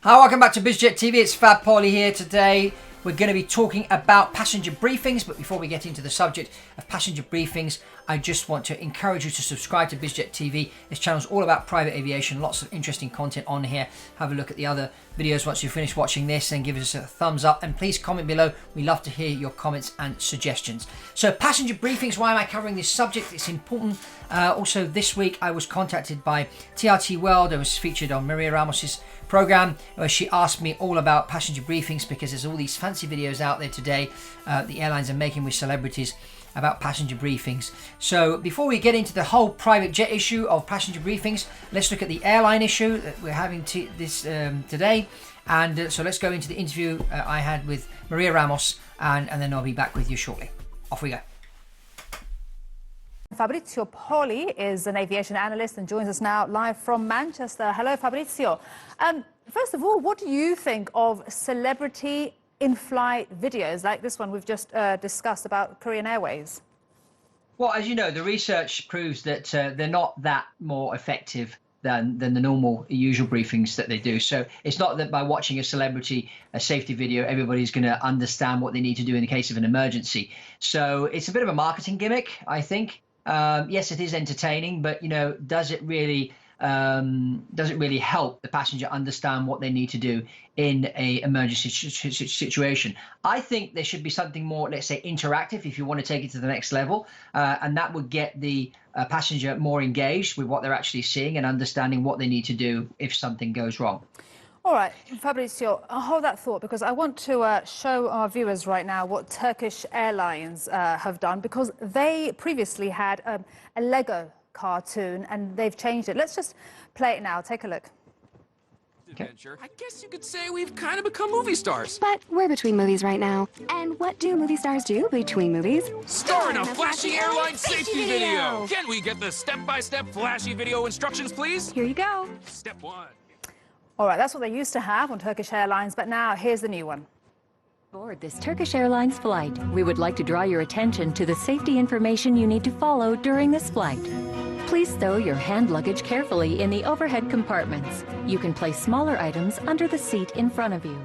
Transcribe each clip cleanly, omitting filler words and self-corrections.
Hi, welcome back to Biz Jet TV. It's Fab Poli here today. We're going to be talking about passenger briefings, but before we get into the subject of passenger briefings, I just want to encourage you to subscribe to Biz Jet TV. This channel is all about private aviation, lots of interesting content on here. Have a look at the other videos once you finish watching this and give us a thumbs up, and please comment below. We love to hear your comments and suggestions. So passenger briefings, why am I covering this subject? It's important. Also this week I was contacted by TRT World. I was featured on Maria Ramos's program where she asked me all about passenger briefings, because there's all these fancy videos out there today the airlines are making with celebrities about passenger briefings. So before we get into the whole private jet issue of passenger briefings, let's look at the airline issue that we're having today. And so let's go into the interview I had with Maria Ramos, and then I'll be back with you shortly. Off we go. Fabrizio Poli is an aviation analyst and joins us now live from Manchester. Hello, Fabrizio. First of all, what do you think of celebrity in-flight videos like this one we've just discussed about Korean Airways? Well, as you know, the research proves that they're not that more effective than the normal usual briefings that they do. So it's not that by watching a safety video, everybody's going to understand what they need to do in the case of an emergency. So it's a bit of a marketing gimmick, I think. Yes, it is entertaining, but does it really help the passenger understand what they need to do in a emergency situation? I think there should be something more, let's say, interactive if you want to take it to the next level, and that would get the passenger more engaged with what they're actually seeing and understanding what they need to do if something goes wrong. All right, Fabrizio, hold that thought, because I want to show our viewers right now what Turkish Airlines have done, because they previously had a Lego cartoon and they've changed it. Let's just play it now. Take a look. Adventure. I guess you could say we've kind of become movie stars. But we're between movies right now. And what do movie stars do between movies? Star in a flashy airline safety video! Can we get the step-by-step flashy video instructions, please? Here you go. Step 1. All right, that's what they used to have on Turkish Airlines, but now here's the new one. Aboard this Turkish Airlines flight, we would like to draw your attention to the safety information you need to follow during this flight. Please stow your hand luggage carefully in the overhead compartments. You can place smaller items under the seat in front of you.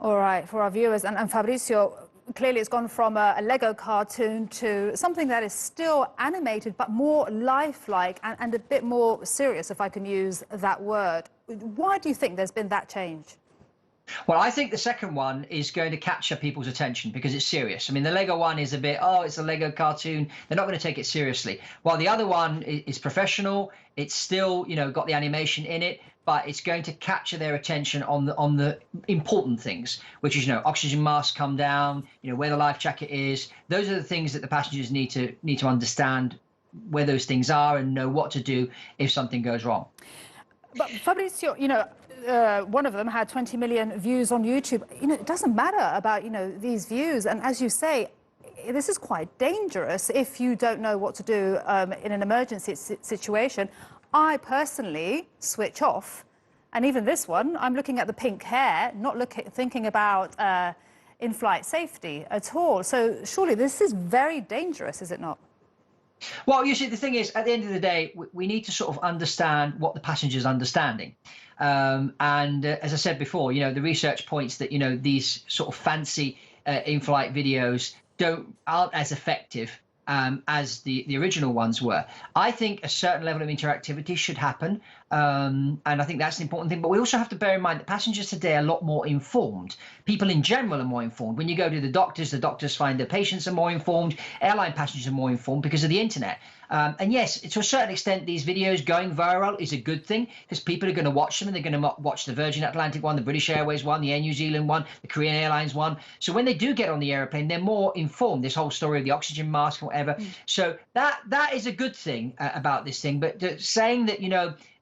All right, for our viewers, and Fabrizio, clearly it's gone from a Lego cartoon to something that is still animated but more lifelike and a bit more serious, if I can use that word. Why do you think there's been that change? Well, I think the second one is going to capture people's attention because it's serious. I mean, the Lego one is a bit, oh, it's a Lego cartoon. They're not going to take it seriously. While the other one is professional, it's still, got the animation in it, but it's going to capture their attention on the important things, which is, oxygen mask come down, where the life jacket is. Those are the things that the passengers need to understand where those things are and know what to do if something goes wrong. But Fabrizio, one of them had 20 million views on YouTube. It doesn't matter about, these views. And as you say, this is quite dangerous if you don't know what to do in an emergency situation. I personally switch off. And even this one, I'm looking at the pink hair, not thinking about in-flight safety at all. So surely this is very dangerous, is it not? Well, you see, the thing is, at the end of the day, we need to sort of understand what the passenger's understanding. And as I said before, the research points that, these sort of fancy in-flight videos aren't as effective as the original ones were. I think a certain level of interactivity should happen, and I think that's an important thing. But we also have to bear in mind that passengers today are a lot more informed. People in general are more informed. When you go to the doctors find the patients are more informed. Airline passengers are more informed because of the internet. And yes, to a certain extent, these videos going viral is a good thing because people are going to watch them, and they're going to watch the Virgin Atlantic one, the British Airways one, the Air New Zealand one, the Korean Airlines one. So when they do get on the airplane, they're more informed. This whole story of the oxygen mask and whatever. So that is a good thing about this thing. But saying that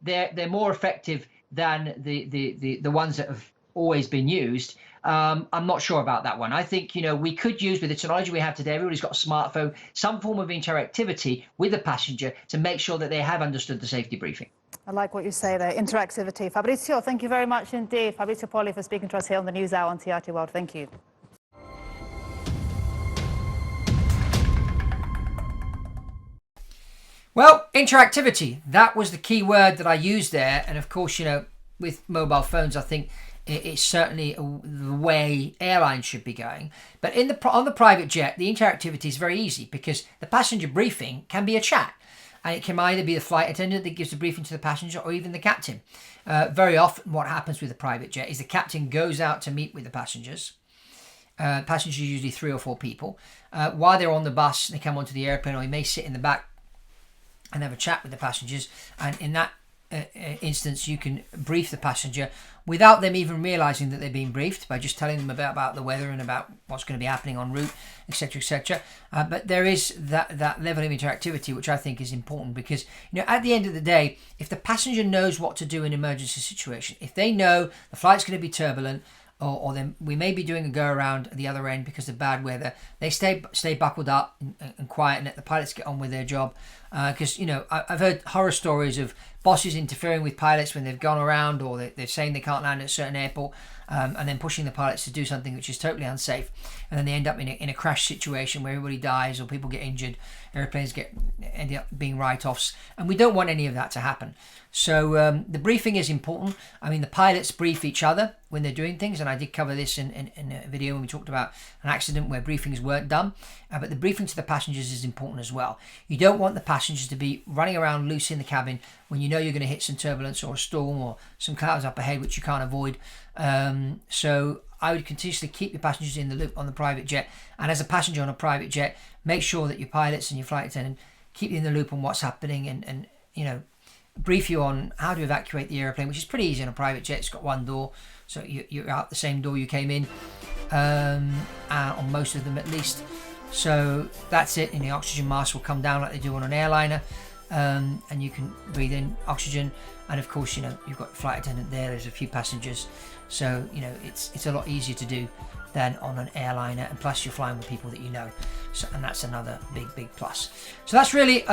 they're more effective than the ones that have always been used, I'm not sure about that one. I think, we could use, with the technology we have today, everybody's got a smartphone, some form of interactivity with the passenger to make sure that they have understood the safety briefing. I like what you say there, interactivity. Fabrizio, thank you very much indeed. Fabrizio Poli for speaking to us here on the News Hour on TRT World. Thank you. Well, interactivity, that was the key word that I used there. And of course, with mobile phones, I think it's certainly the way airlines should be going. But on the private jet, the interactivity is very easy because the passenger briefing can be a chat. And it can either be the flight attendant that gives the briefing to the passenger or even the captain. Very often what happens with a private jet is the captain goes out to meet with the passengers. Passengers are usually 3 or 4 people. While they're on the bus, they come onto the airplane, or he may sit in the back and have a chat with the passengers. And in that instance, you can brief the passenger without them even realizing that they're being briefed, by just telling them about the weather and about what's going to be happening en route, etc., etc. But there is that level of interactivity, which I think is important, because at the end of the day, if the passenger knows what to do in an emergency situation, if they know the flight's going to be turbulent, or then we may be doing a go around at the other end because of bad weather, they stay buckled up and quiet and let the pilots get on with their job. Because I've heard horror stories of bosses interfering with pilots when they've gone around, or they're saying they can't land at a certain airport, and then pushing the pilots to do something which is totally unsafe, and then they end up in a crash situation where everybody dies or people get injured, airplanes end up being write-offs, and we don't want any of that to happen. So the briefing is important. I mean, the pilots brief each other when they're doing things, and I did cover this in a video when we talked about an accident where briefings weren't done. But the briefing to the passengers is important as well. You don't want the passengers to be running around loose in the cabin when you know you're going to hit some turbulence or a storm or some clouds up ahead which you can't avoid. So I would continuously keep your passengers in the loop on the private jet. And as a passenger on a private jet, make sure that your pilots and your flight attendant keep you in the loop on what's happening, and brief you on how to evacuate the airplane, which is pretty easy on a private jet. It's got one door, so you're out the same door you came in, on most of them at least. So that's it. And the oxygen mask will come down like they do on an airliner, and you can breathe in oxygen. And of course, you've got the flight attendant there. There's a few passengers, so it's a lot easier to do than on an airliner. And plus, you're flying with people that you know, and that's another big plus. So that's really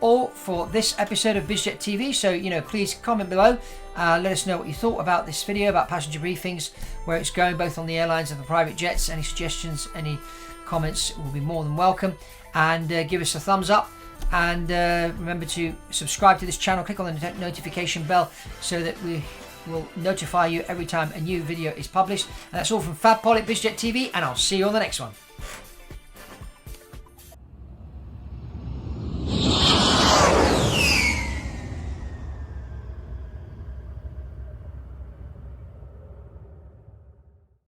all for this episode of Biz Jet TV. So please comment below, let us know what you thought about this video about passenger briefings, where it's going both on the airlines and the private jets. Any suggestions, any comments will be more than welcome, and give us a thumbs up, and remember to subscribe to this channel. Click on the notification bell so that we will notify you every time a new video is published. And that's all from Fab Poli, Biz Jet TV, and I'll see you on the next one.